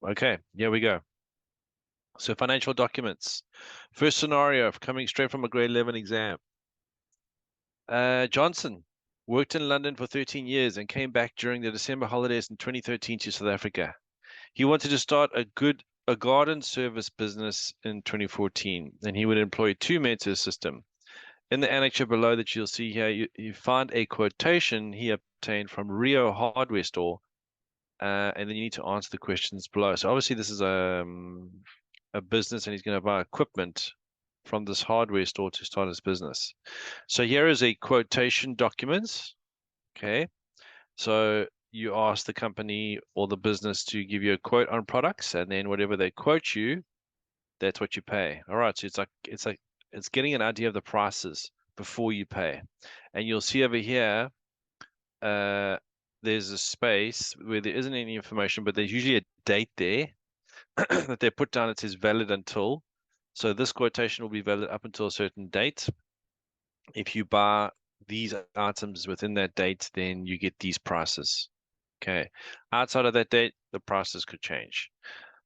Okay, here we go. So financial documents. First scenario coming straight from a grade 11 exam. Johnson worked in London for 13 years and came back during the December holidays in 2013 to South Africa. He wanted to start a garden service business in 2014, and he would employ two men to assist him. In the annexure below that you'll see here, you find a quotation he obtained from Rio Hardware Store, and then you need to answer the questions below. So obviously this is a business, and he's going to buy equipment from this hardware store to start his business. So here is a quotation document. Okay. So you ask the company or the business to give you a quote on products, and then whatever they quote you, that's what you pay. All right. So it's getting an idea of the prices before you pay. And you'll see over here, uh, there's a space where there isn't any information, but there's usually a date there that they put down. It says valid until. So this quotation will be valid up until a certain date. If you buy these items within that date, then you get these prices. Okay. Outside of that date, the prices could change.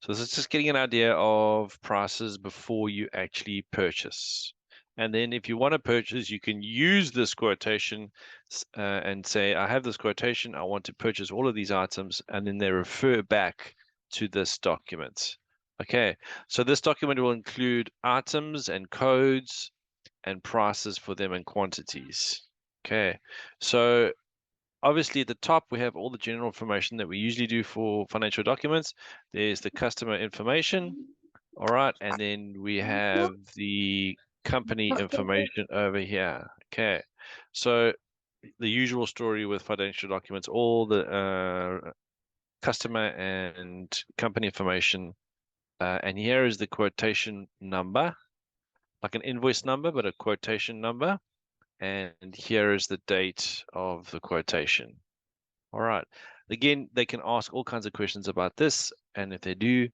So this is just getting an idea of prices before you actually purchase. And then if you want to purchase, you can use this quotation and say, I have this quotation, I want to purchase all of these items, and then they refer back to this document. Okay, so this document will include items and codes and prices for them and quantities. Okay, so obviously at the top we have all the general information that we usually do for financial documents. There's the customer information, all right, and then we have the company information over here. Okay, so the usual story with financial documents, all the customer and company information, and here is the quotation number, like an invoice number, but a quotation number. And here is the date of the quotation. All right. Again, they can ask all kinds of questions about this. And if they do,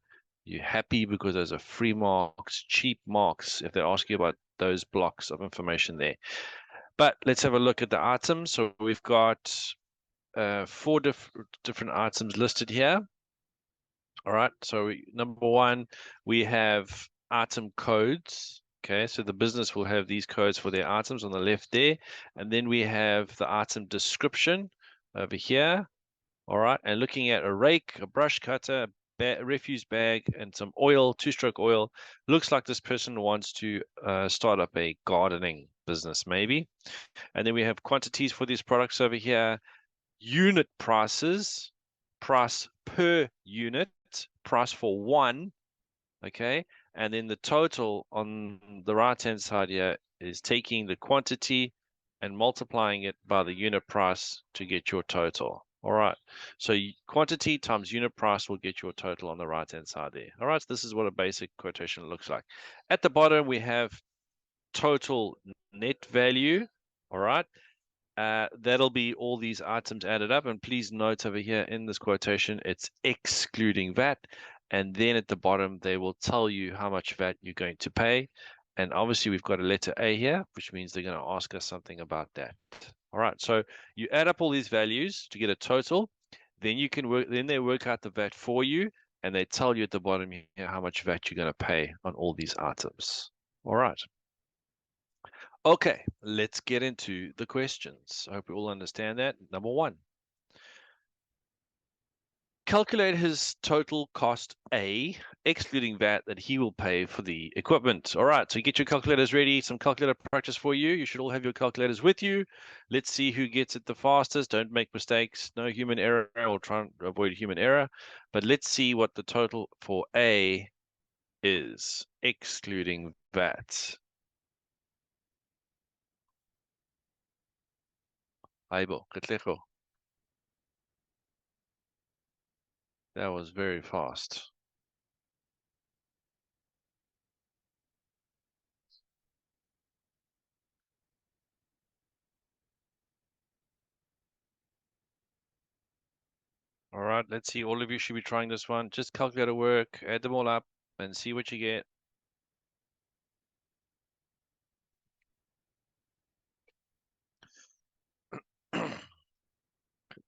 you're happy because those are free marks, cheap marks, if they ask you about those blocks of information there. But let's have a look at the items. So we've got four different items listed here. All right. So number one, we have item codes. Okay, so the business will have these codes for their items on the left there. And then we have the item description over here. All right, and looking at a rake, a brush cutter, a refuse bag, and some oil, two-stroke oil. Looks like this person wants to start up a gardening business, maybe. And then we have quantities for these products over here, unit prices, price per unit, price for one, okay? And then the total on the right-hand side here is taking the quantity and multiplying it by the unit price to get your total. All right. So quantity times unit price will get your total on the right-hand side there. All right. So this is what a basic quotation looks like. At the bottom, we have total net value. All right. That'll be all these items added up. And please note over here in this quotation, it's excluding VAT. And then at the bottom, they will tell you how much VAT you're going to pay. And obviously, we've got a letter A here, which means they're going to ask us something about that. All right, so you add up all these values to get a total. Then you can work. Then they work out the VAT for you, and they tell you at the bottom here how much VAT you're going to pay on all these items. All right. Okay, let's get into the questions. I hope you all understand that. Number one, calculate his total cost A, excluding VAT, that he will pay for the equipment. All right, so get your calculators ready. Some calculator practice for you. You should all have your calculators with you. Let's see who gets it the fastest. Don't make mistakes. No human error. We'll try and avoid human error. But let's see what the total for A is, excluding VAT. Aibo, Katlego. That was very fast. All right, let's see. All of you should be trying this one. Just calculator work, add them all up, and see what you get.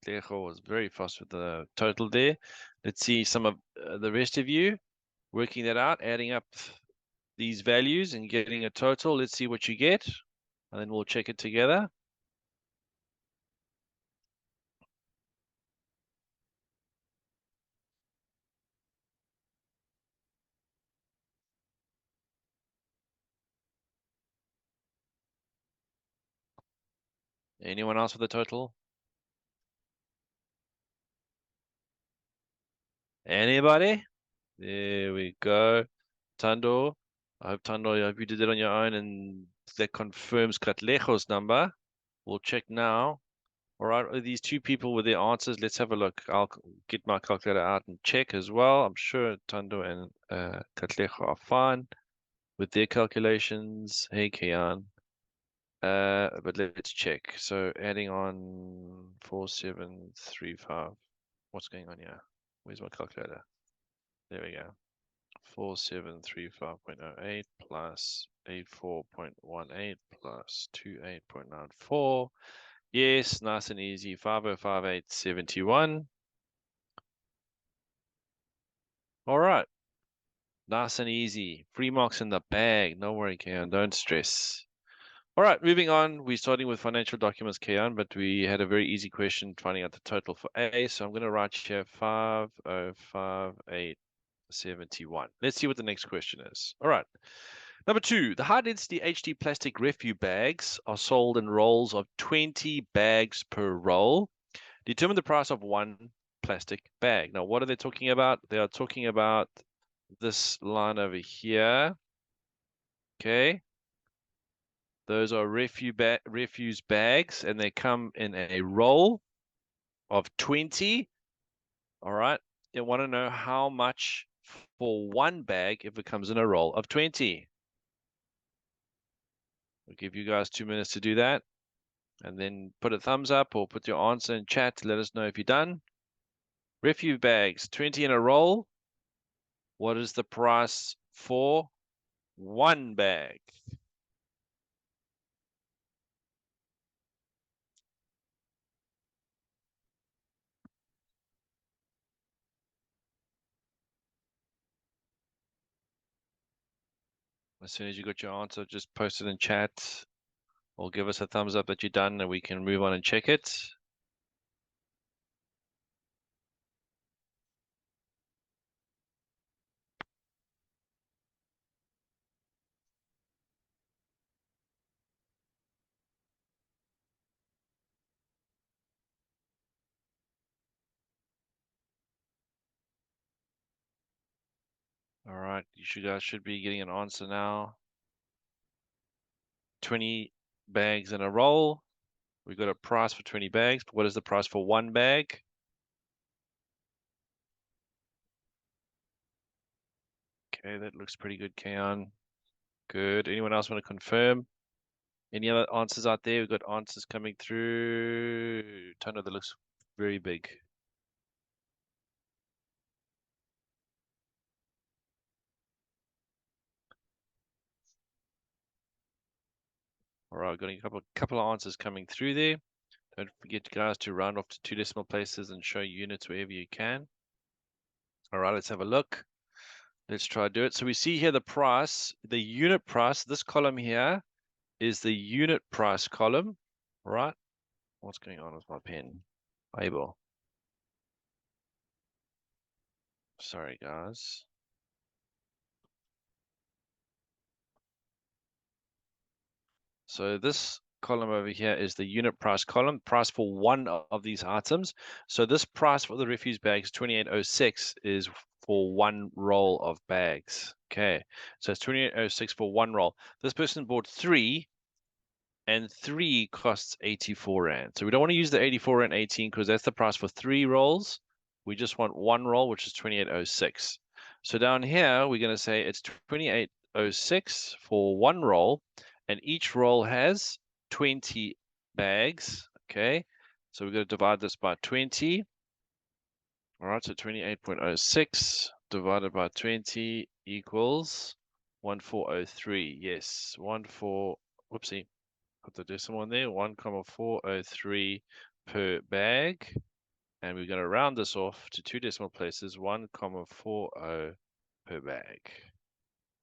Katlejo was very fast with the total there. Let's see some of the rest of you working that out, adding up these values and getting a total. Let's see what you get, and then we'll check it together. Anyone else with a total? Anybody? There we go. Tando. I hope you did it on your own and that confirms Katlejo's number. We'll check now. All right, with these two people with their answers, let's have a look. I'll get my calculator out and check as well. I'm sure Tando and Katlejo are fine with their calculations. Hey, Kian. But let's check. So adding on 4735. What's going on here? Where's my calculator? There we go. 4735.08 plus 84.18 plus 28.94. Yes, nice and easy. 505871. All right. Nice and easy. Free marks in the bag. No worry, Kayan. Don't stress. All right, moving on. We're starting with financial documents, Kayan, but we had a very easy question finding out the total for A. So I'm going to write here 505871. Let's see what the next question is. All right. Number 2, the high-density HD plastic refuse bags are sold in rolls of 20 bags per roll. Determine the price of one plastic bag. Now, what are they talking about? They are talking about this line over here. Okay. Those are refuse bags, and they come in a roll of 20. All right. They want to know how much for one bag if it comes in a roll of 20. I'll give you guys 2 minutes to do that. And then put a thumbs up or put your answer in chat to let us know if you're done. Refuse bags, 20 in a roll. What is the price for one bag? As soon as you got your answer, just post it in chat or give us a thumbs up that you're done and we can move on and check it. All right, you guys should be getting an answer now. 20 bags in a roll. We got a price for 20 bags, but what is the price for one bag? Okay, that looks pretty good, Kaon. Good. Anyone else want to confirm? Any other answers out there? We've got answers coming through. Tono, that looks very big. All right, got a couple of answers coming through there. Don't forget, guys, to round off to 2 decimal places and show units wherever you can. All right, let's have a look. Let's try to do it. So we see here the price, the unit price. This column here is the unit price column. All right. What's going on with my pen? Able. Sorry, guys. So this column over here is the unit price column, price for one of these items. So this price for the refuse bags, 2806, is for one roll of bags. Okay, so it's 2806 for one roll. This person bought 3, and 3 costs 84 Rand. So we don't want to use the 84 Rand 18 because that's the price for 3 rolls. We just want one roll, which is 2806. So down here, we're going to say it's 2806 for one roll, and each roll has 20 bags. Okay, so we're going to divide this by 20. All right, so 28.06 divided by 20 equals 1403. Yes, 14. Whoopsie. Put the decimal in there, 1,403 per bag. And we're going to round this off to 2 decimal places, 1,40 per bag.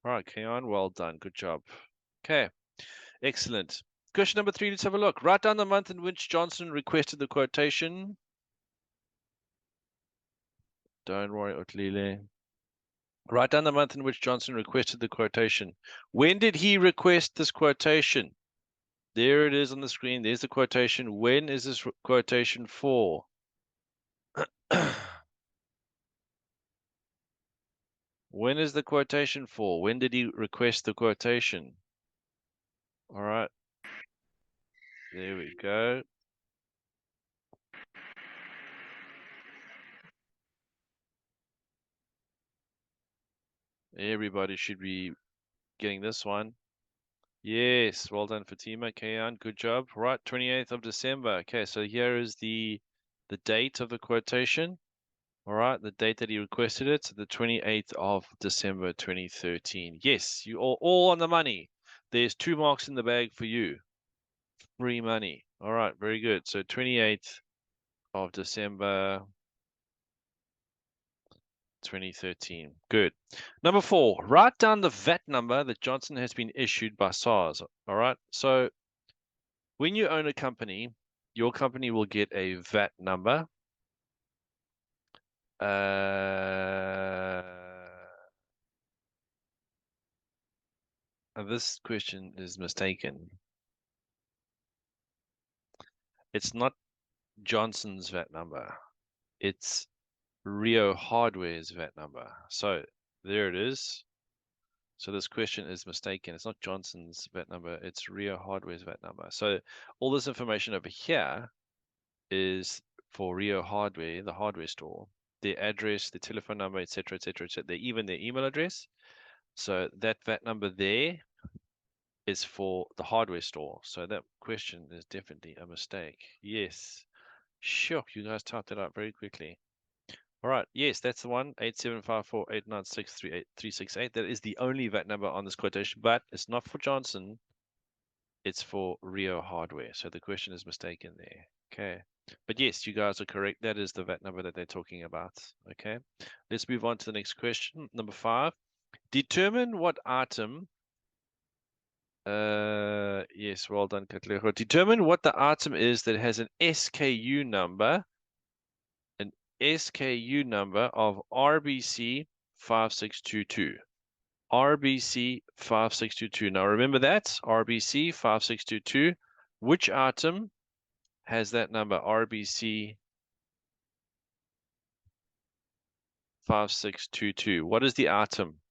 All right, Keon, well done. Good job. Okay, excellent. Question number 3, let's have a look. Write down the month in which Johnson requested the quotation. Don't worry, Otlile. Write down the month in which Johnson requested the quotation. When did he request this quotation? There it is on the screen. There's the quotation. When is this quotation for? When is the quotation for? When did he request the quotation? All right. There we go. Everybody should be getting this one. Yes, well done, Fatima. Kayan, good job. Right, 28th of December. Okay, so here is the date of the quotation. All right, the date that he requested it, the 28th of December 2013. Yes, you all on the money. There's 2 marks in the bag for you. Free money. All right, very good. So 28th of December 2013. Good. Number 4, write down the VAT number that Johnson has been issued by SARS. All right, so when you own a company, your company will get a VAT number. This question is mistaken. It's not Johnson's VAT number. It's Rio Hardware's VAT number. So there it is. So this question is mistaken. It's not Johnson's VAT number. It's Rio Hardware's VAT number. So all this information over here is for Rio Hardware, the hardware store, their address, the telephone number, etc., etc., etc., even their email address. So that VAT number there is for the hardware store. So that question is definitely a mistake. Yes. Sure, you guys typed it out very quickly. All right, yes, that's the one, 875489638368. That is the only VAT number on this quotation, but it's not for Johnson. It's for Rio Hardware. So the question is mistaken there. Okay. But yes, you guys are correct. That is the VAT number that they're talking about. Okay. Let's move on to the next question. Number 5. Determine what item. Yes, well done, Katlego. Determine what the item is that has an SKU number. An SKU number of RBC 5622. RBC 5622. Now remember that, RBC 5622. Which item has that number, RBC 5622? What is the item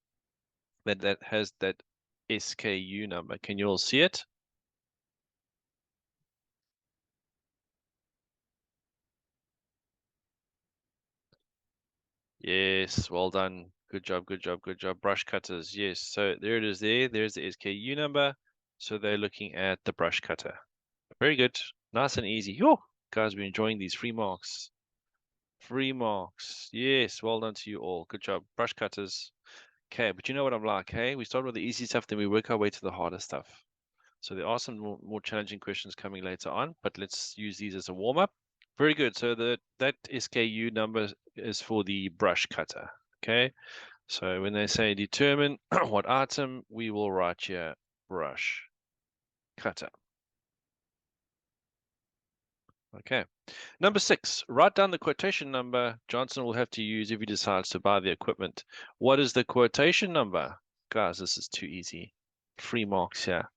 that has that SKU number? Can you all see it? Yes, well done. Good job, good job, good job. Brush cutters. Yes, so there it is there. There's the SKU number. So they're looking at the brush cutter. Very good. Nice and easy. Yo, guys, we're enjoying these free marks. Free marks. Yes, well done to you all. Good job. Brush cutters. Okay, but you know what I'm like, hey? We start with the easy stuff, then we work our way to the harder stuff. So there are some more challenging questions coming later on, but let's use these as a warm-up. Very good. So that SKU number is for the brush cutter. Okay. So when they say determine what item, we will write here brush cutter. Okay. Number 6, write down the quotation number Johnson will have to use if he decides to buy the equipment. What is the quotation number? Guys, this is too easy. Free marks here.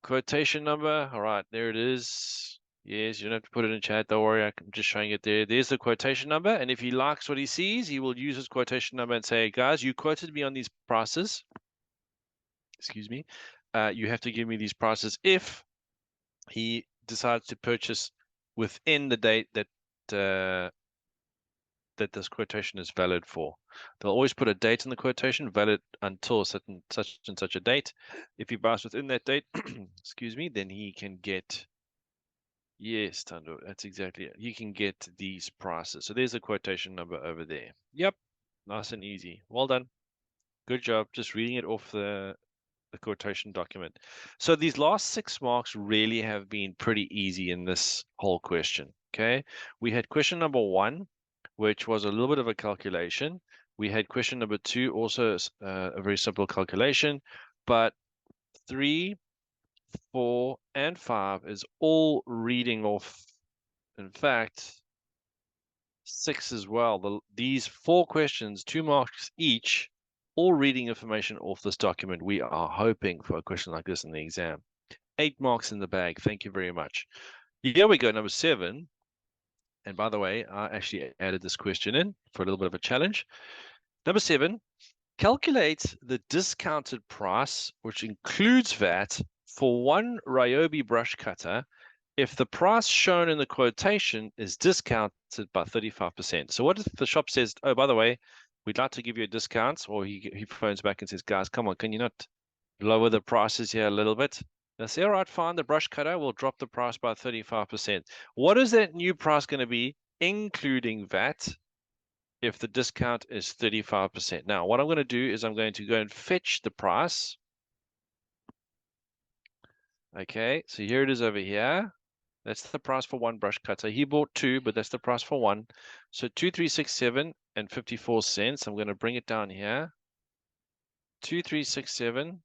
Quotation number. All right, there it is. Yes, you don't have to put it in chat. Don't worry, I'm just showing it there. There's the quotation number. And if he likes what he sees, he will use his quotation number and say, guys, you quoted me on these prices. Excuse me. You have to give me these prices if he decides to purchase within the date that that this quotation is valid for. They'll always put a date in the quotation, valid until such and such a date. If he buys within that date, excuse me, then he can get, yes, Tando, that's exactly it. He can get these prices. So there's a quotation number over there. Yep, nice and easy. Well done. Good job. Just reading it off the the quotation document. So these last 6 marks really have been pretty easy in this whole question. Okay, we had question number 1, which was a little bit of a calculation. We had question number 2, also a very simple calculation, but 3, 4, and 5 is all reading off. In fact, 6 as well. These 4 questions, 2 marks each, all reading information off this document. We are hoping for a question like this in the exam. 8 marks in the bag. Thank you very much. Here we go, number 7. And by the way, I actually added this question in for a little bit of a challenge. Number 7, calculate the discounted price, which includes VAT, for one Ryobi brush cutter if the price shown in the quotation is discounted by 35%. So what if the shop says, oh, by the way, we'd like to give you a discount, or he phones back and says, guys, come on, can you not lower the prices here a little bit? They'll say, all right, fine, the brush cutter will drop the price by 35%. What is that new price going to be, including VAT, if the discount is 35%? Now, what I'm going to do is I'm going to go and fetch the price. Okay, so here it is over here. That's the price for one brush cutter. He bought 2, but that's the price for 1. So 2367 and 54 cents. I'm going to bring it down here. 2367,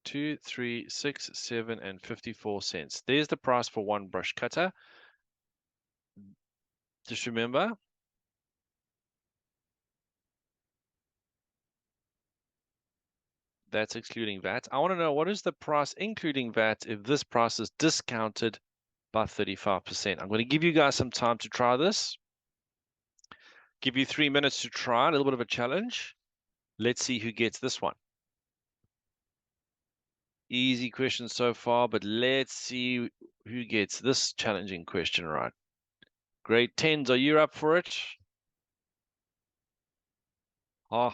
2367 and 54 cents. There's the price for one brush cutter. Just remember, that's excluding VAT. I want to know, what is the price including VAT if this price is discounted by 35%? I'm going to give you guys some time to try this. Give you 3 minutes to try, a little bit of a challenge. Let's see who gets this one. Easy question so far, but let's see who gets this challenging question right. Grade 10s, are you up for it? Oh.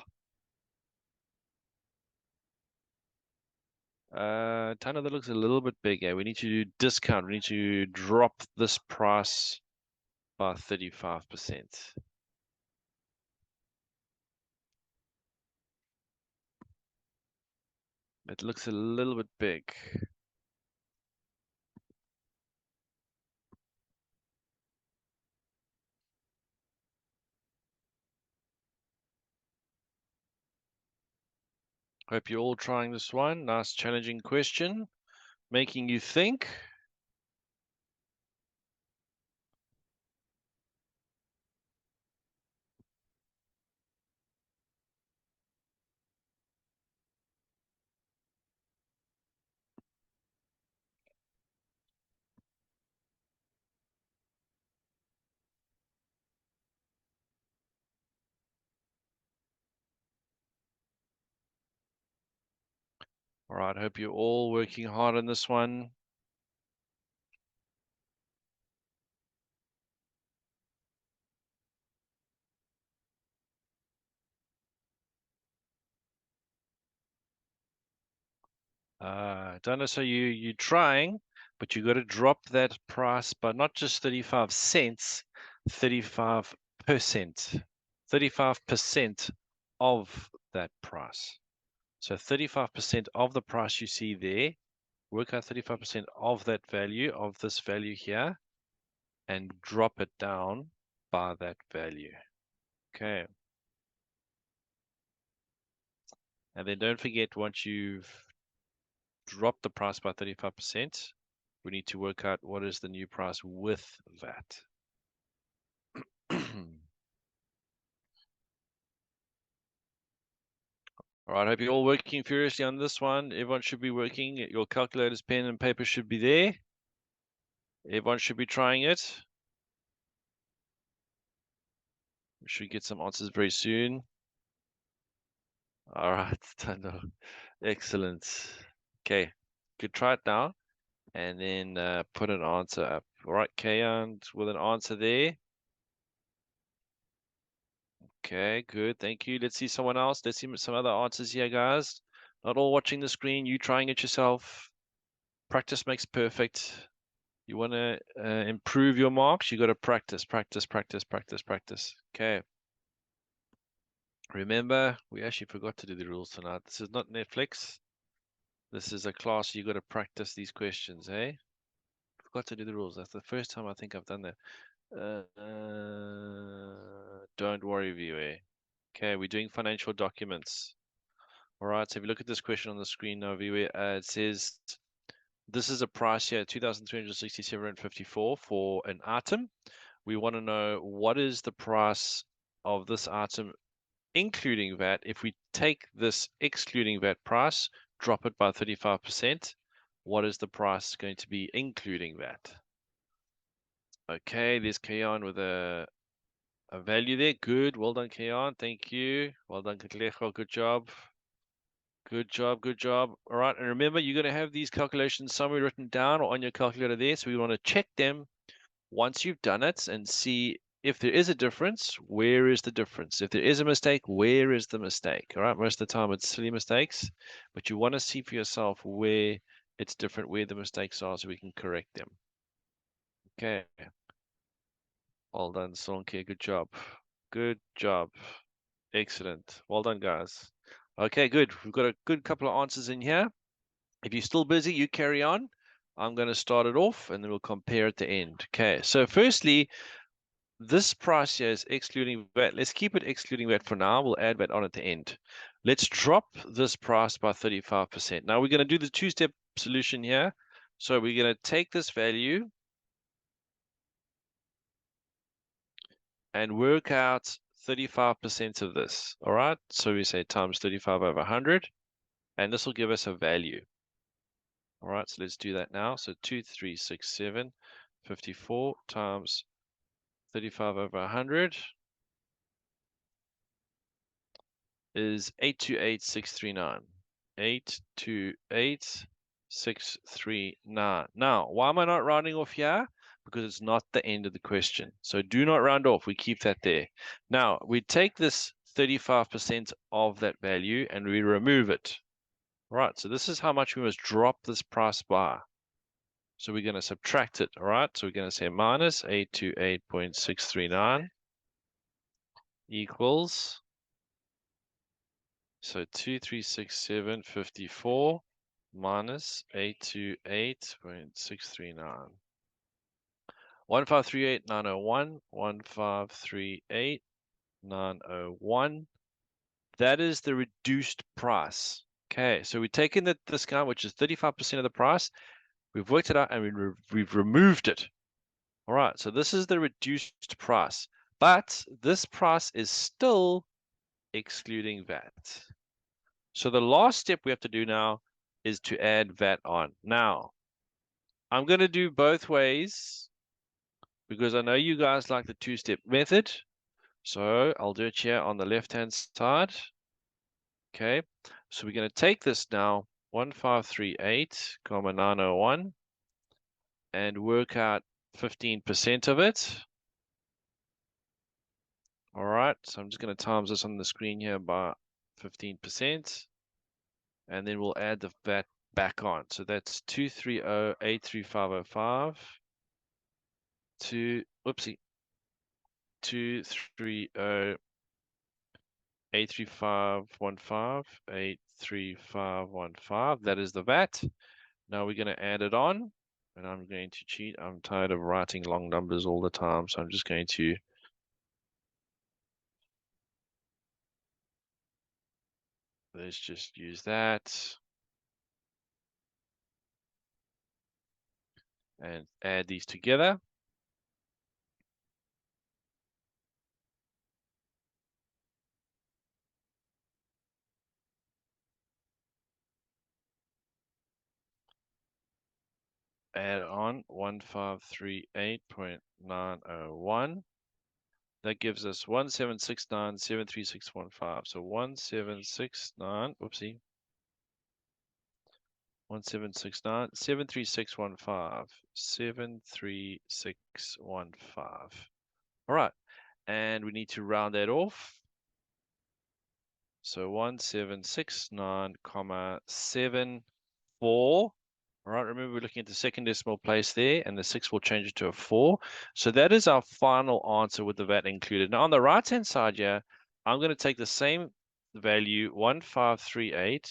Tana, that looks a little bit bigger. We need to do discount. We need to drop this price by 35%. It looks a little bit big. Hope you're all trying this one. Nice challenging question, making you think. All right, hope you're all working hard on this one. Don't know, so you're trying, but you got to drop that price by not just 35 cents, 35%. 35% of that price. So 35% of the price you see there, work out 35% of that value, of this value here, and drop it down by that value. Okay. And then don't forget, once you've dropped the price by 35%, we need to work out what is the new price with VAT. All right, I hope you're all working furiously on this one. Everyone should be working. Your calculators, pen, and paper should be there. Everyone should be trying it. We should get some answers very soon. All right, Tando. Excellent. Okay, good. Try it now, and then put an answer up. All right, Kayan, with an answer there. Okay, good. Thank you. Let's see someone else. Let's see some other answers here, guys. Not all watching the screen. You trying it yourself. Practice makes perfect. You want to improve your marks, you got to practice, practice, practice, practice, practice. Okay. Remember, we actually forgot to do the rules tonight. This is not Netflix. This is a class you got to practice these questions, eh? Forgot to do the rules. That's the first time I think I've done that. Don't worry, viewer. Okay, we're doing financial documents. All right, so if you look at this question on the screen now, viewer, it says this is a price here, 2,367.54 for an item. We want to know what is the price of this item including VAT. If we take this excluding VAT price, drop it by 35%, what is the price going to be including VAT? Okay, there's Kayan with a value there. Good. Well done, Kayan. Thank you. Well done, Kaklecho. Good job. Good job. Good job. All right. And remember, you're going to have these calculations somewhere written down or on your calculator there. So we want to check them once you've done it and see if there is a difference, where is the difference? If there is a mistake, where is the mistake? All right. Most of the time it's silly mistakes, but you want to see for yourself where it's different, where the mistakes are so we can correct them. Okay. Well done, Sonke. Good job. Good job. Excellent. Well done, guys. Okay, good. We've got a good couple of answers in here. If you're still busy, you carry on. I'm going to start it off and then we'll compare at the end. Okay, so firstly, this price here is excluding VAT. Let's keep it excluding VAT for now. We'll add VAT on at the end. Let's drop this price by 35%. Now we're going to do the two-step solution here. So we're going to take this value and work out 35% of this. All right, so we say times 35 over 100, and this will give us a value. All right, so let's do that now. So 2367.54 times 35 over 100 is 828,639. 828,639. Now, why am I not rounding off here? Because it's not the end of the question. So do not round off. We keep that there. Now, we take this 35% of that value and we remove it. All right, so this is how much we must drop this price by. So we're going to subtract it. All right, so we're going to say minus 828.639 equals, so 2367.54 minus 828.639. 1538901, 1538901. That is the reduced price. Okay, so we've taken the discount, which is 35% of the price. We've worked it out and we've removed it. All right, so this is the reduced price, but this price is still excluding VAT. So the last step we have to do now is to add VAT on. Now, I'm going to do both ways because I know you guys like the two-step method. So I'll do it here on the left-hand side. Okay, so we're going to take this now, 1538,901, and work out 15% of it. All right, so I'm just going to times this on the screen here by 15%, and then we'll add the VAT back on. So that's 230,83505 to, whoopsie, 230,83515, 83515. That is the VAT. Now we're going to add it on, and I'm going to cheat. I'm tired of writing long numbers all the time, so I'm just going to let's just use that and add these together. Add on 1538.901. That gives us 1769,73615. So 1769, whoopsie. 1769, 73615. 73615. All right. And we need to round that off. So 1769,74. All right, remember we're looking at the second decimal place there, and the 6 will change it to a 4. So that is our final answer with the VAT included. Now on the right-hand side here, I'm going to take the same value, 1538,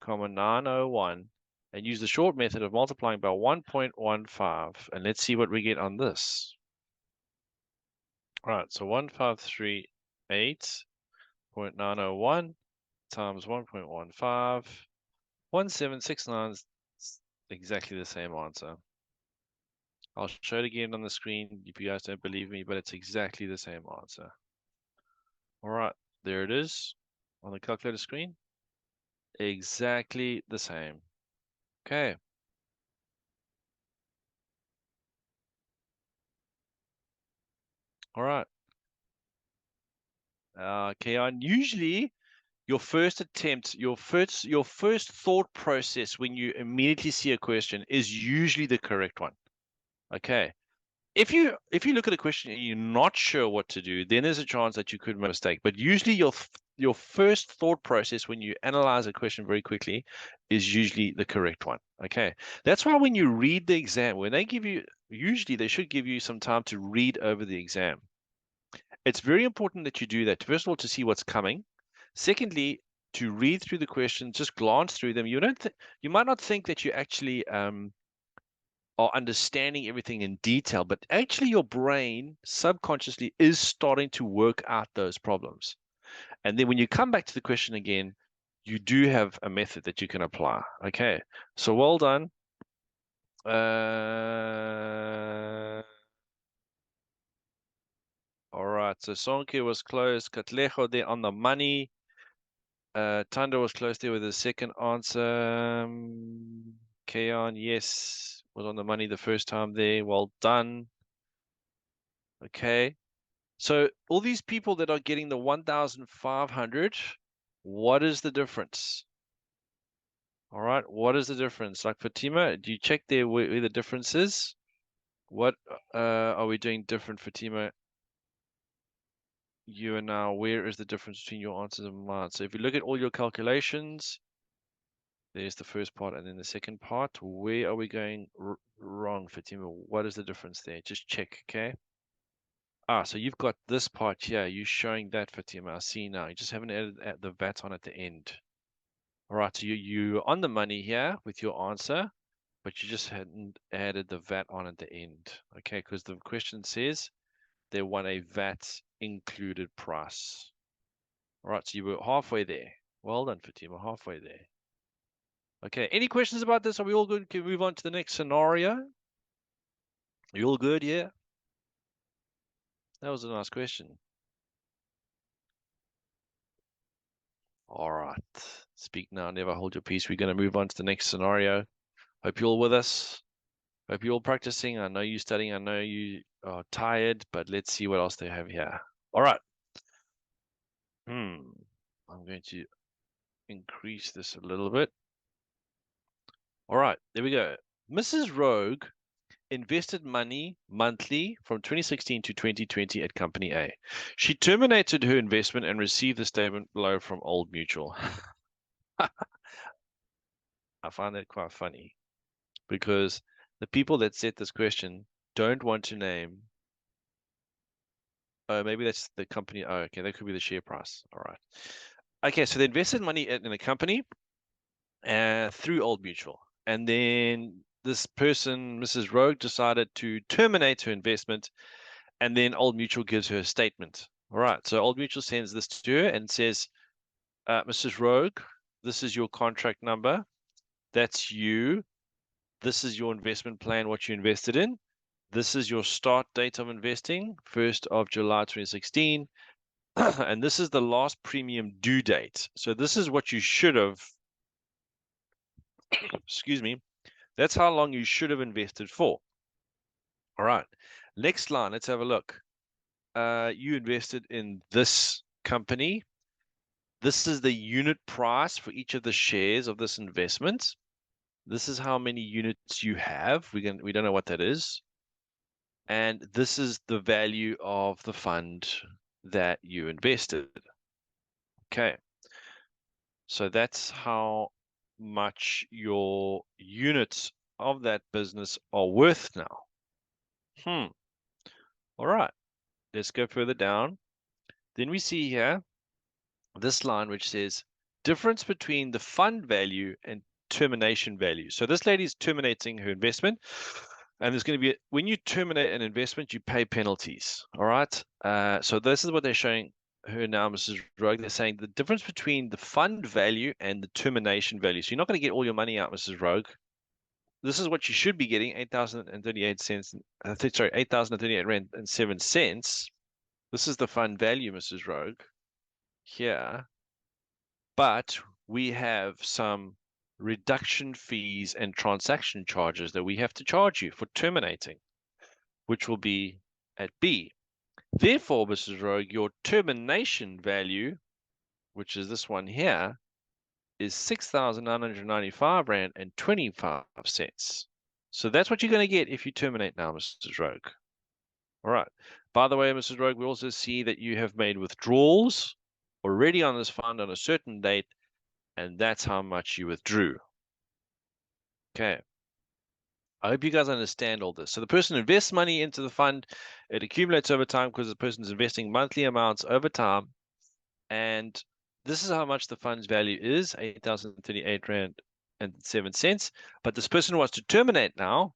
0.901 and use the short method of multiplying by 1.15. And let's see what we get on this. All right, so 1538.901 times 1.15. 1769 is exactly the same answer. I'll show it again on the screen if you guys don't believe me, but it's exactly the same answer. All right, there it is on the calculator screen. Exactly the same. Okay. All right. Okay, and usually your first attempt, your first thought process when you immediately see a question is usually the correct one. Okay. If you look at a question and you're not sure what to do, then there's a chance that you could make a mistake. But usually your first thought process when you analyze a question very quickly is usually the correct one. Okay. That's why when you read the exam, when they give you, usually they should give you some time to read over the exam. It's very important that you do that. First of all, to see what's coming. Secondly, to read through the questions, just glance through them. You might not think that you actually are understanding everything in detail, but actually your brain subconsciously is starting to work out those problems. And then when you come back to the question again, you do have a method that you can apply. Okay, so well done. All right, so Sonke was close. Katlejo there on the money. Tando was close there with the second answer. Keon, yes, was on the money the first time there. Well done. Okay. So all these people that are getting the 1,500, what is the difference? All right, what is the difference? Like Fatima, do you check there where the difference is? What are we doing different, Fatima? You and now, where is the difference between your answers and mine? So if you look at all your calculations, there's the first part and then the second part. Where are we going wrong, Fatima? What is the difference there? Just check, okay? So you've got this part here. You're showing that, Fatima. I see now. You just haven't added the VAT on at the end. All right, so you're on the money here with your answer, but you just hadn't added the VAT on at the end. Okay, because the question says they want a VAT included price. All right, so you were halfway there. Well done, Fatima, halfway there. Okay, any questions about this? Are we all good? Can we move on to the next scenario? You all good? Yeah. That was a nice question. All right. Speak now, never hold your peace. We're going to move on to the next scenario. Hope you're all with us. Hope you're all practicing. I know you're studying. I know you are tired, but let's see what else they have here. All right. I'm going to increase this a little bit. All right. There we go. Mrs. Rogue invested money monthly from 2016 to 2020 at Company A. She terminated her investment and received the statement below from Old Mutual. I find that quite funny because the people that set this question don't want to name. Oh, maybe that's the company. Oh, okay, that could be the share price. All right. Okay, so they invested money in a company through Old Mutual. And then this person, Mrs. Rogue, decided to terminate her investment. And then Old Mutual gives her a statement. All right, so Old Mutual sends this to her and says, Mrs. Rogue, this is your contract number. That's you. This is your investment plan, what you invested in. This is your start date of investing, 1st of July 2016. And this is the last premium due date. So this is what you should have, excuse me, that's how long you should have invested for. All right. Next line, let's have a look. You invested in this company. This is the unit price for each of the shares of this investment. This is how many units you have. We don't know what that is. And this is the value of the fund that you invested. Okay. So that's how much your units of that business are worth now. All right. Let's go further down. Then we see here this line which says difference between the fund value and termination value. So this lady's terminating her investment, and there's going to be, when you terminate an investment, you pay penalties. All right. So this is what they're showing her now, Mrs. Rogue. They're saying the difference between the fund value and the termination value. So you're not going to get all your money out, Mrs. Rogue. This is what you should be getting, 8,038 cents. Sorry, 8,038 rand and 7 cents. This is the fund value, Mrs. Rogue. Here. But we have some reduction fees and transaction charges that we have to charge you for terminating, which will be at B. Therefore, Mrs. Rogue, your termination value, which is this one here, is 6,995 Rand and 25 cents. So that's what you're going to get if you terminate now, Mrs. Rogue. All right. By the way, Mrs. Rogue, we also see that you have made withdrawals already on this fund on a certain date, and that's how much you withdrew. Okay. I hope you guys understand all this. So the person invests money into the fund, it accumulates over time because the person is investing monthly amounts over time. And this is how much the fund's value is, 8,038 Rand and 7 cents. But this person wants to terminate now.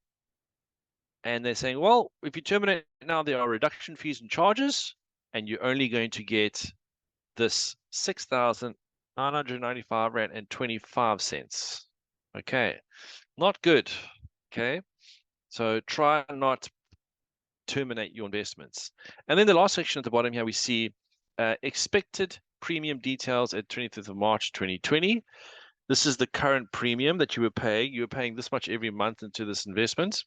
And they're saying, well, if you terminate now, there are reduction fees and charges, and you're only going to get this 6,995 Rand and 25 cents. Okay. Not good. Okay. So try not to terminate your investments. And then the last section at the bottom here, we see expected premium details at 25th of March 2020. This is the current premium that you were paying. You were paying this much every month into this investment.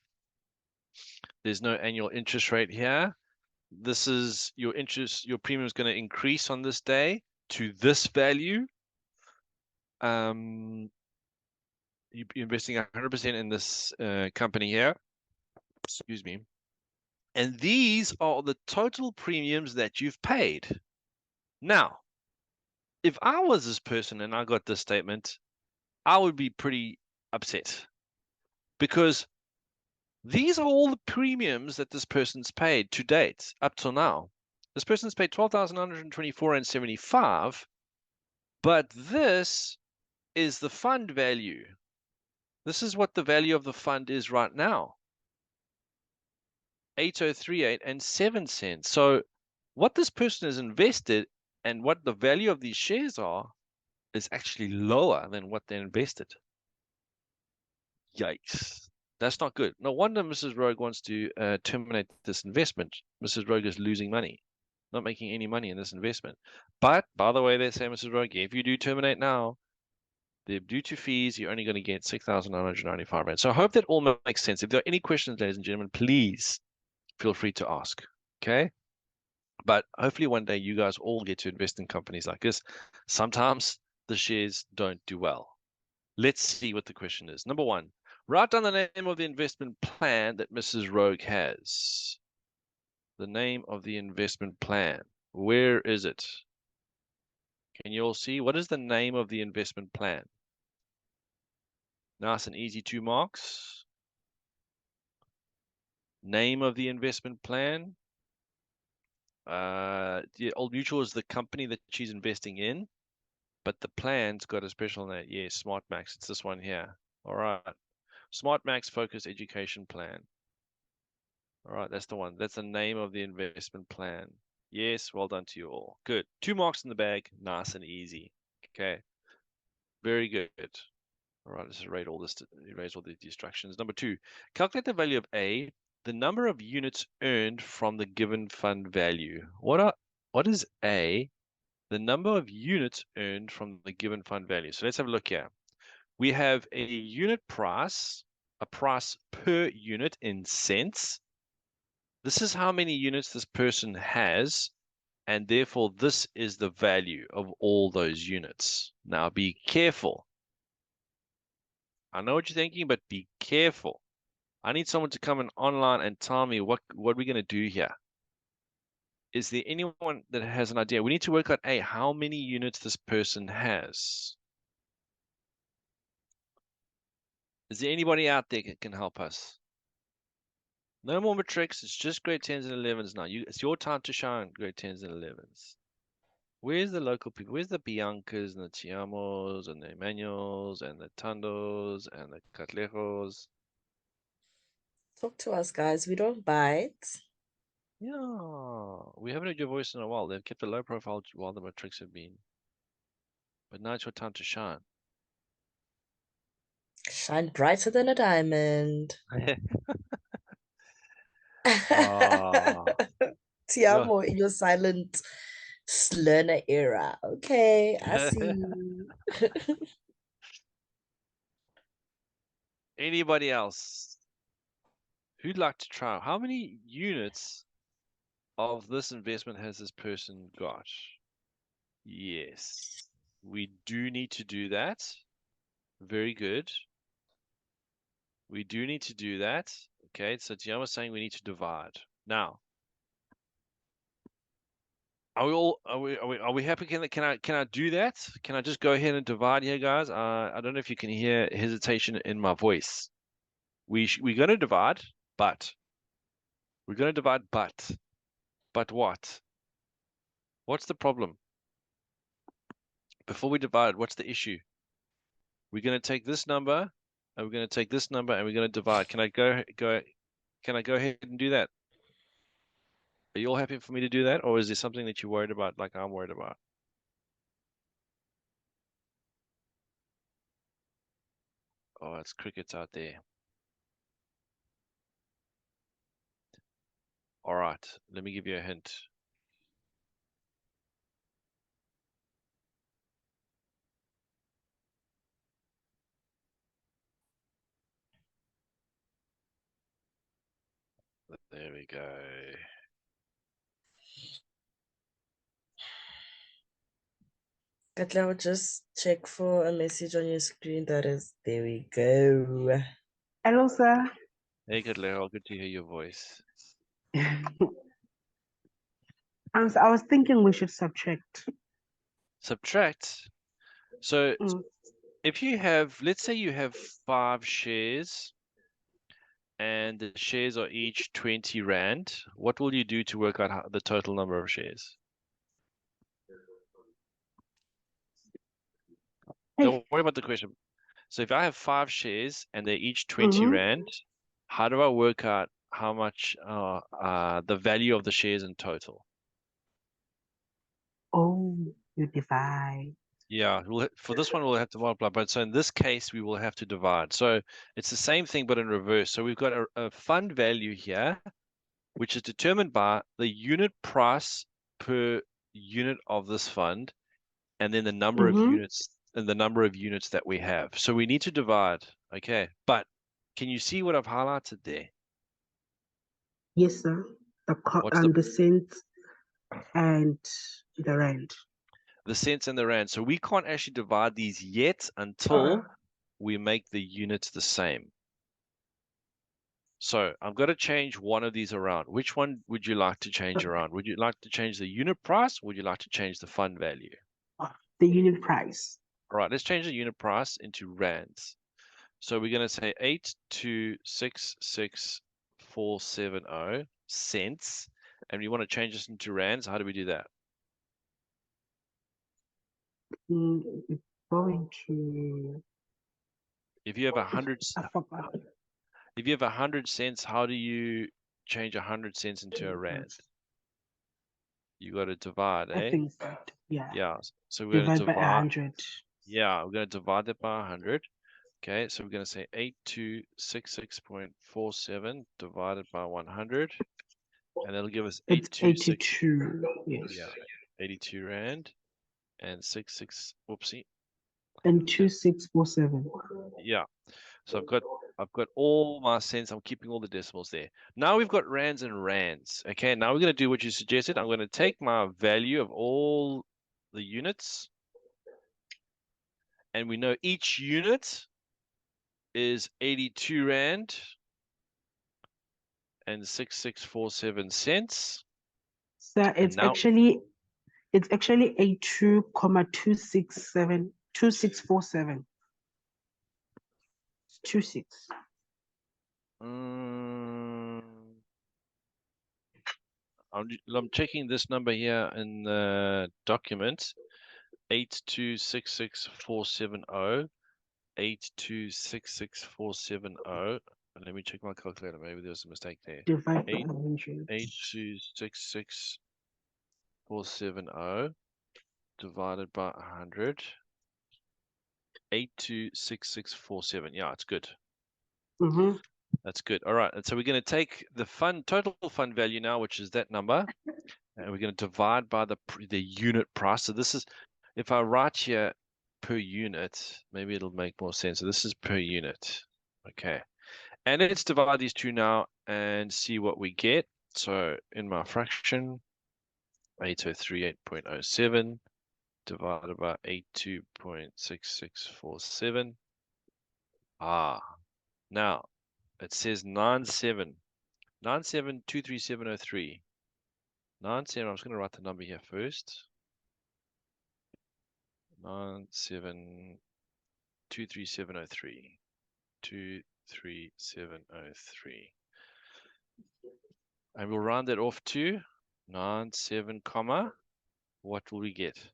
There's no annual interest rate here. This is your interest, your premium is going to increase on this day to this value. You're investing 100% in this company here. Excuse me. And these are the total premiums that you've paid. Now, if I was this person and I got this statement, I would be pretty upset because these are all the premiums that this person's paid to date up till now. This person's paid 12,924 and 75, but this is the fund value. This is what the value of the fund is right now. 8,038 and 7 cents. So what this person has invested and what the value of these shares are is actually lower than what they invested. Yikes. That's not good. No wonder Mrs. Rogue wants to terminate this investment. Mrs. Rogue is losing money, not making any money in this investment. But, by the way, they say, Mrs. Rogue, if you do terminate now, due to fees, you're only going to get 6,995 Rand. So I hope that all makes sense. If there are any questions, ladies and gentlemen, please feel free to ask. Okay? But hopefully one day you guys all get to invest in companies like this. Sometimes the shares don't do well. Let's see what the question is. Number one, write down the name of the investment plan that Mrs. Rogue has. The name of the investment plan. Where is it? Can you all see? What is the name of the investment plan? Nice and easy, 2 marks. Name of the investment plan. Old Mutual is the company that she's investing in, but the plan's got a special name. Yeah, Smart Max. It's this one here. All right. Smart Max Focus Education Plan. All right, that's the one. That's the name of the investment plan. Yes, well done to you all. Good. 2 marks in the bag. Nice and easy. Okay. Very good. All right, let's erase all the distractions. Number 2, calculate the value of A, the number of units earned from the given fund value. What is A? The number of units earned from the given fund value. So let's have a look here. We have a unit price, a price per unit in cents. This is how many units this person has, and therefore this is the value of all those units. Now be careful. I know what you're thinking, but be careful. I need someone to come in online and tell me what we're going to do here. Is there anyone that has an idea? We need to work out, A, how many units this person has. Is there anybody out there that can help us? No more matrics. It's just grade 10s and 11s now. It's your time to shine, grade 10s and 11s. Where's the local people? Where's the Biancas and the Tiamos and the Emmanuels and the Tandos and the Catlejos? Talk to us, guys. We don't bite. Yeah, we haven't heard your voice in a while. They've kept a low profile while the Matrix have been. But now it's your time to shine. Shine brighter than a diamond. Ah, yeah. Tiamo in your silent learner era. Okay, I see you. Anybody else who'd like to try? How many units of this investment has this person got? Yes, we do need to do that. Very good. We do need to do that. Okay, so Tiama's saying we need to divide. Now, are we happy? Can I do that? Can I just go ahead and divide here, guys? I don't know if you can hear hesitation in my voice. We're gonna divide, but we're gonna divide, but what? What's the problem? Before we divide, what's the issue? We're gonna take this number, and we're gonna take this number, and we're gonna divide. Can I go? Can I go ahead and do that? Are you all happy for me to do that, or is there something that you're worried about, like I'm worried about? Oh, it's crickets out there. All right, let me give you a hint. There we go. Katla, just check for a message on your screen that is, there we go. Hello, sir. Hey, good Lero, good to hear your voice. I was thinking we should subtract. Subtract. So Mm. if you have, let's say you have 5 shares and the shares are each 20 Rand, what will you do to work out the total number of shares? Hey. Don't worry about the question. So if I have 5 shares and they're each 20 Mm-hmm. Rand, how do I work out how much the value of the shares in total? Oh, you divide. Yeah, for this one we'll have to multiply, but so in this case we will have to divide. So it's the same thing but in reverse. So we've got a fund value here, which is determined by the unit price per unit of this fund, and then the number of Mm-hmm. units and the number of units that we have. So we need to divide. Okay, but can you see what I've highlighted there? Yes, sir. What's the The cent and the rand. cents and the rand? So we can't actually divide these yet until we make the units the same. So I'm going to change one of these around. Which one would you like to change around? Would you like to change the unit price? Or would you like to change the fund value? The unit price. All right, let's change the unit price into rands. So we're going to say 8266470 cents. And we want to change this into rands. How do we do that? It's going to. If you have I forgot. if you have 100 cents, how do you change 100 cents into a rand? You got to divide, I eh? think so. Yeah. Yeah. So we're going to Divide by divide. 100. Yeah, we're going to divide that by 100. Okay, so we're going to say 8266.47 divided by 100. And that'll give us It's 826. 82. Yes. Yeah, 82 Rand and 66. Whoopsie. And 2647. Yeah. So I've got all my cents. I'm keeping all the decimals there. Now we've got rands and rands. Okay, now we're going to do what you suggested. I'm going to take my value of all the units, and we know each unit is 82 Rand and 6647 cents. So And now, it's actually 82,267 26. mm, I'm checking this number here in the document. 8266470. 8266470. Let me check my calculator. Maybe there was a mistake there. Divide by 100. 8266470 divided by 100. 826647. Yeah, it's good. Mm-hmm. That's good. All right. And so we're going to take the total fund value now, which is that number, and we're going to divide by the unit price. So this is, if I write here per unit, maybe it'll make more sense. So this is per unit. Okay. And let's divide these two now and see what we get. So in my fraction, 8038.07 divided by 82.6647. Now it says 97.23703. 97, I'm just going to write the number here first. 97.23703. 23703. And we'll round that off to 97, comma. What will we get?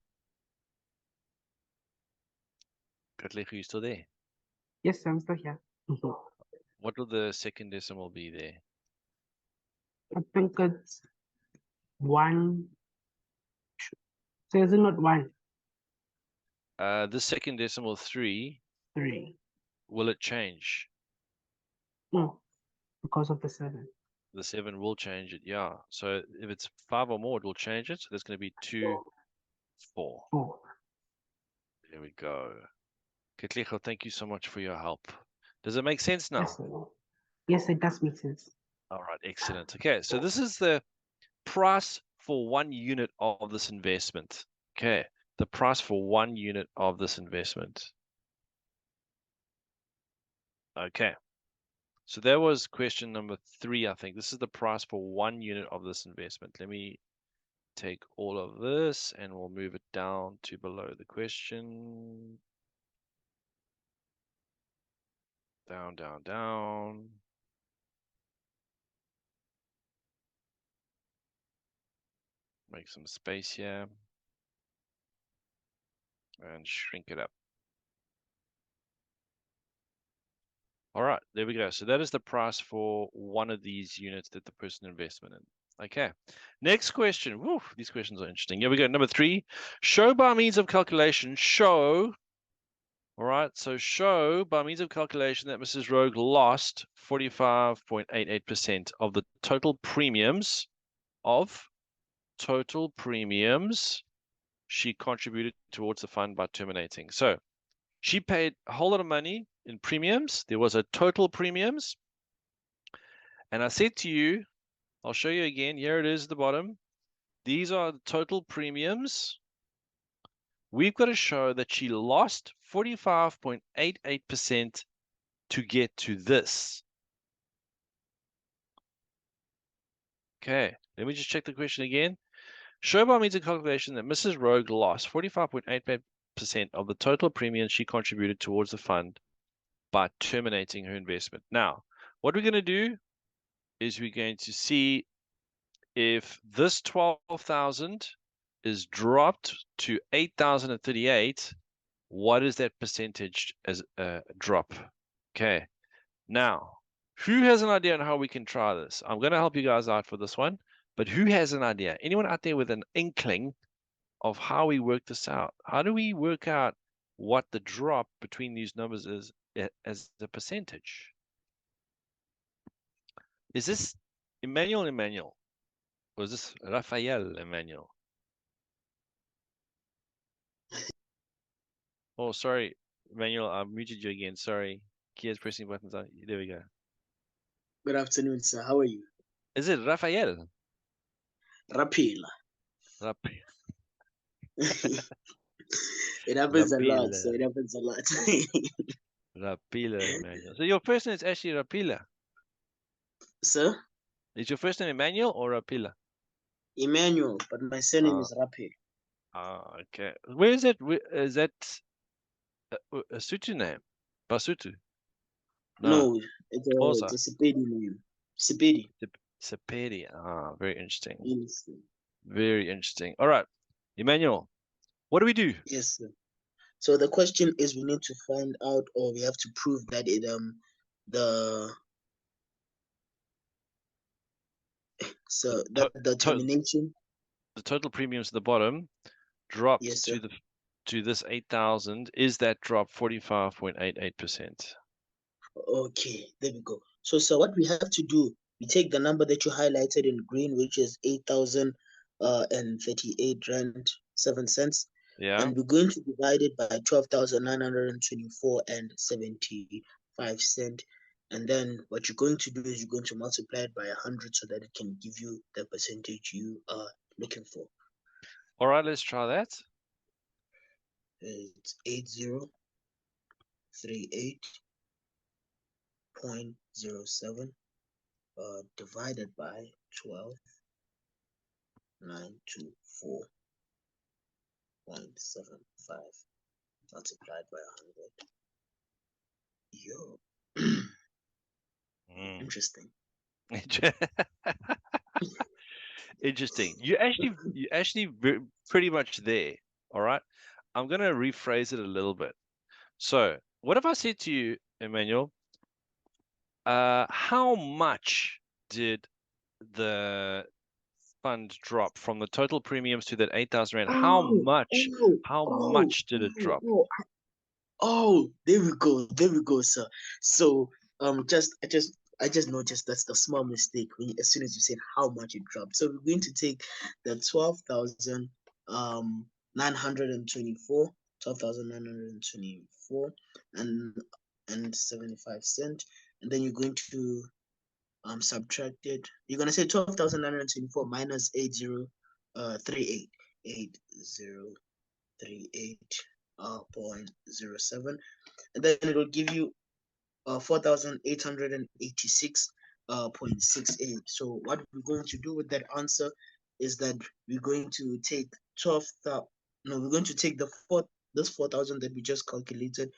Katlego, you still there? Yes, I'm still here. Mhm. What will the second decimal be there? I think it's 1. So is it not 1, The second decimal 3, 3? will it change? No, because of the 7. The 7 will change it, yeah. So if it's 5 or more, it will change it. So that's going to be 2, 4. 4. There we go. Katlego, thank you so much for your help. Does it make sense now? Yes, yes, it does make sense. All right, excellent. Okay, so this is the price for 1 unit of this investment. Okay, the price for 1 unit of this investment. Okay, so that was question number 3, I think. This is the price for 1 unit of this investment. Let me take all of this and we'll move it down to below the question. Down, down, down. Make some space here. And shrink it up. All right, there we go. So that is the price for one of these units that the person investment in. Okay, next question. Woo, these questions are interesting. Here we go. Number 3, show by means of calculation. Show. All right, so show by means of calculation that Mrs. Rogue lost 45.88% of the total premiums she contributed towards the fund by terminating. So she paid a whole lot of money in premiums. There was a total premiums. And I said to you, I'll show you again. Here it is at the bottom. These are the total premiums. We've got to show that she lost 45.88% to get to this. Okay, let me just check the question again. Show by means of calculation that Mrs. Rogue lost 45.88% of the total premiums she contributed towards the fund by terminating her investment. Now, what we're going to do is we're going to see if this 12,000 is dropped to 8,038, what is that percentage as a drop? Okay. Now, who has an idea on how we can try this? I'm going to help you guys out for this one, but who has an idea? Anyone out there with an inkling of how we work this out? How do we work out what the drop between these numbers is as the percentage? Is this Emmanuel? Or is this Rafael Emmanuel? Oh, sorry, Emmanuel, I muted you again. Sorry. Kia's pressing buttons on. There we go. Good afternoon, sir. How are you? Is it Rafael? Rapila. It happens a lot, so it happens a lot. Rapila, Emmanuel. So your first name is actually Rapila. Sir? Is your first name Emmanuel or Rapila? Emmanuel, but my surname is Rapil. Okay. Where is it? Is that a Sotho name? Basotho? No, it's a Sepedi name. Sepedi. Sapedi. Ah, very interesting. Interesting. Very interesting. All right, Emmanuel, what do we do? Yes, sir. So the question is, we need to find out, or we have to prove that the To the to termination. the total premiums at the bottom dropped Yes, to sir. this 8,000. Is that drop 45.88%? Okay, there we go. So what we have to do, we take the number that you highlighted in green, which is 8,000 and 38 rand 7 cents, Yeah. and we're going to divide it by 12,924 and 75 cent. And then what you're going to do is you're going to multiply it by 100 so that it can give you the percentage you are looking for. All right, let's try that. It's 8038.07 divided by 12,924.75 multiplied by 100. Yo. Interesting. Interesting. You actually pretty much there. All right. I'm gonna rephrase it a little bit. So, what if I said to you, Emmanuel, how much did the fund drop from the total premiums to that 8,000 rand? How much did it drop? Oh, there we go. There we go, sir. So I just noticed that's the small mistake when as soon as you said how much it dropped. So we're going to take the 12,924, 12,924 and 75 cent, and then you're going to subtract it. You're gonna say 12,924 minus 8038. 8038.07, and then it will give you 4,886.68. So what we're going to do with that answer is that we're going to take 12,000. No, we're going to take this 4,000 that we just calculated,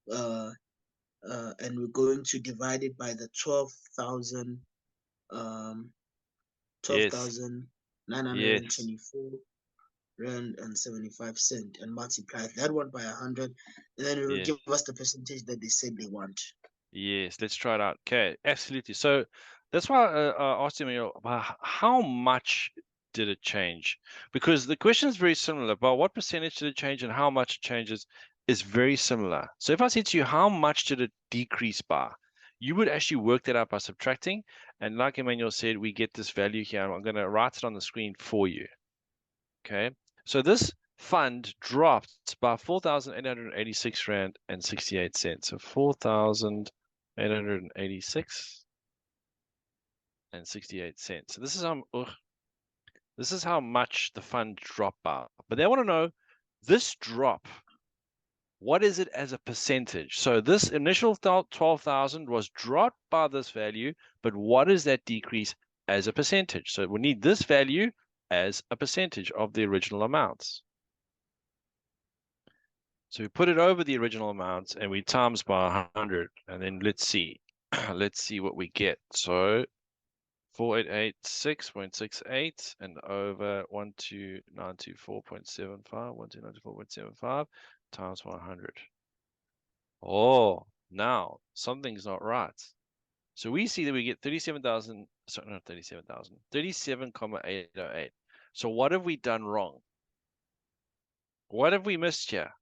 and we're going to divide it by the 12,000, Yes. 12,924 rand and 75 cent, and multiply that one by 100, and then it will Yes. give us the percentage that they said they want. Yes, let's try it out. Okay, absolutely. So that's why I asked him, how much did it change? Because the question is very similar, but what percentage did it change and how much it changes is very similar. So if I said to you, how much did it decrease by? You would actually work that out by subtracting. And like Emmanuel said, we get this value here. I'm going to write it on the screen for you. Okay, so this fund dropped by 4,886 rand and 68 cents. So 4,886 and 68 cents. So this is how much the fund dropped by. But they want to know this drop. What is it as a percentage? So this initial 12,000 was dropped by this value, but what is that decrease as a percentage? So we need this value as a percentage of the original amounts. So we put it over the original amounts and we times by 100, and then let's see. Let's see what we get. So 4886.68 and over 12924.75, 12924.75 times 100. Oh, now something's not right. So we see that we get 37,000, sorry, not 37,000, 37,808. So what have we done wrong? What have we missed here?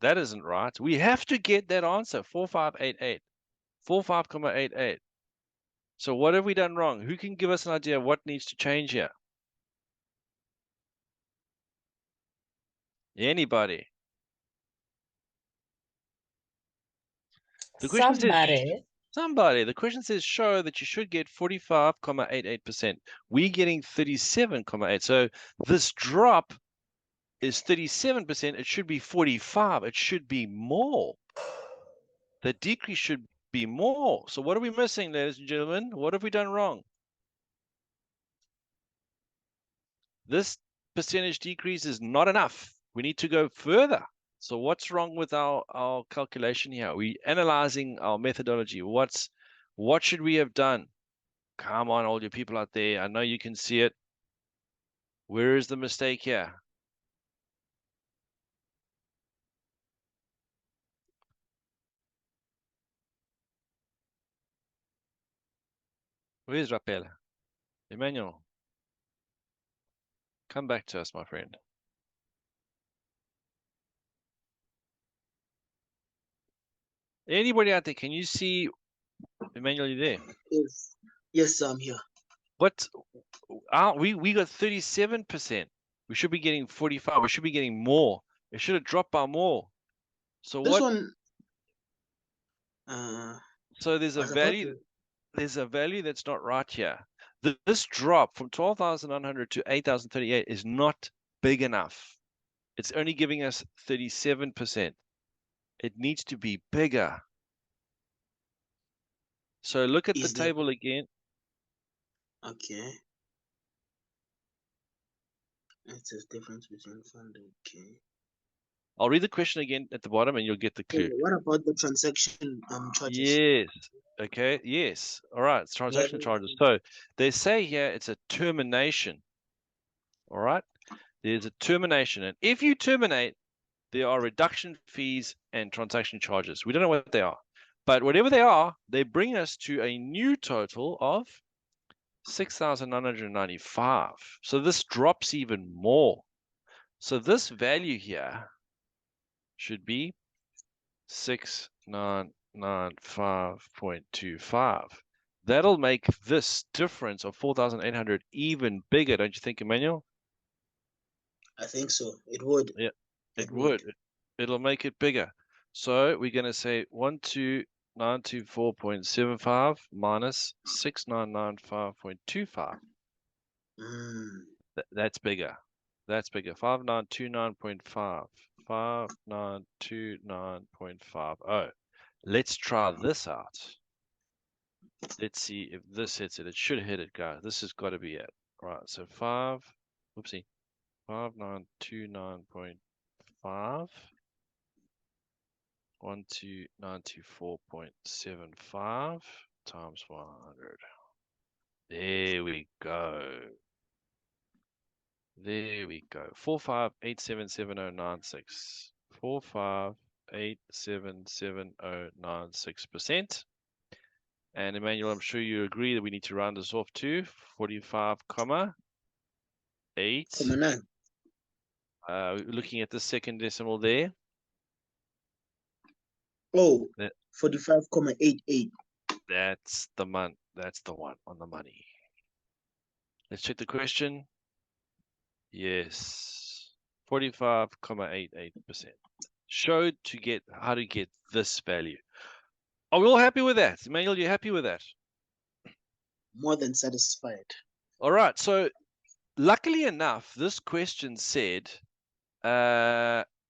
That isn't right. We have to get that answer, 4588, 45,88. So what have we done wrong? Who can give us an idea of what needs to change here? Anybody? The question says somebody. The question says show that you should get 45,88%. We're getting 37,8. So this drop is 37%. It should be 45. It should be more. The decrease should be more. So what are we missing, ladies and gentlemen? What have we done wrong? This percentage decrease is not enough. We need to go further. So what's wrong with our calculation here? We're analyzing our methodology. What should we have done? Come on, all you people out there. I know you can see it. Where is the mistake here? Where's Rappel? Emmanuel, come back to us, my friend. Anybody out there, can you see Emmanuel, you there? Yes, yes, I'm here. What we got 37%. We should be getting 45. We should be getting more. It should have dropped by more. So This what? one, So there's a was about value. There's a value that's not right here. This drop from 12,900 to 8,038 is not big enough. It's only giving us 37%. It needs to be bigger. So look at the is the table again. okay. It's a difference between fund. Okay. I'll read the question again at the bottom and you'll get the So clue. what about the transaction charges? Yes. Okay. Yes. All right. It's transaction charges. So they say here it's a termination. All right. There's a termination. And if you terminate, there are reduction fees and transaction charges. We don't know what they are. But whatever they are, they bring us to a new total of 6,995. So this drops even more. So this value here should be 6,995.25. That'll make this difference of 4,800 even bigger, don't you think, Emmanuel? I think so. It would. Yeah, it would. It'll make it bigger. So we're going to say 12,924.75 minus 6,995.25. That's bigger. That's bigger. 5,929.5. 5,929.50. Let's try this out. Let's see if this hits it. It should hit it, guys. This has got to be it. Right. So 5,929.5. 12,924.75 times 100. There we go. There we go. 45877.096. 45877.096%. And Emmanuel, I'm sure you agree that we need to round this off to 45,8. 9. Looking at the second decimal there. Oh, 45,88. That's the one. That's the one on the money. Let's check the question. Yes, 45,88%. Showed to get how to get this value. Are we all happy with that? Emmanuel, you happy with that? More than satisfied. All right. So luckily enough, this question said,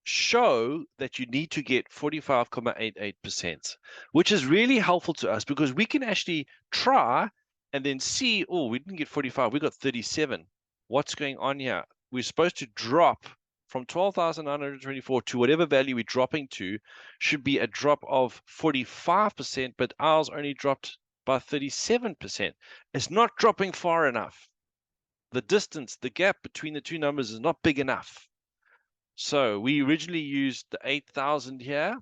show that you need to get 45,88%, which is really helpful to us because we can actually try and then see, oh, we didn't get 45, we got 37. What's going on here? We're supposed to drop from 12,924 to whatever value we're dropping to should be a drop of 45%, but ours only dropped by 37%. It's not dropping far enough. The distance, the gap between the two numbers is not big enough. So we originally used the 8,000 here,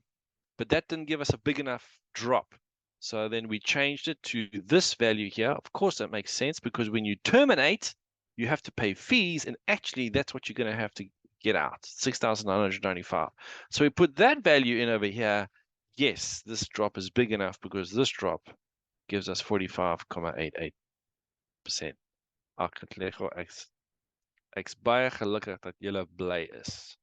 but that didn't give us a big enough drop. So then we changed it to this value here. Of course, that makes sense because when you terminate, you have to pay fees. And actually, that's what you're going to have to get out, 6,995. So we put that value in over here. Yes, this drop is big enough because this drop gives us 45,88%. Ek's baie gelukkig dat julle bly is.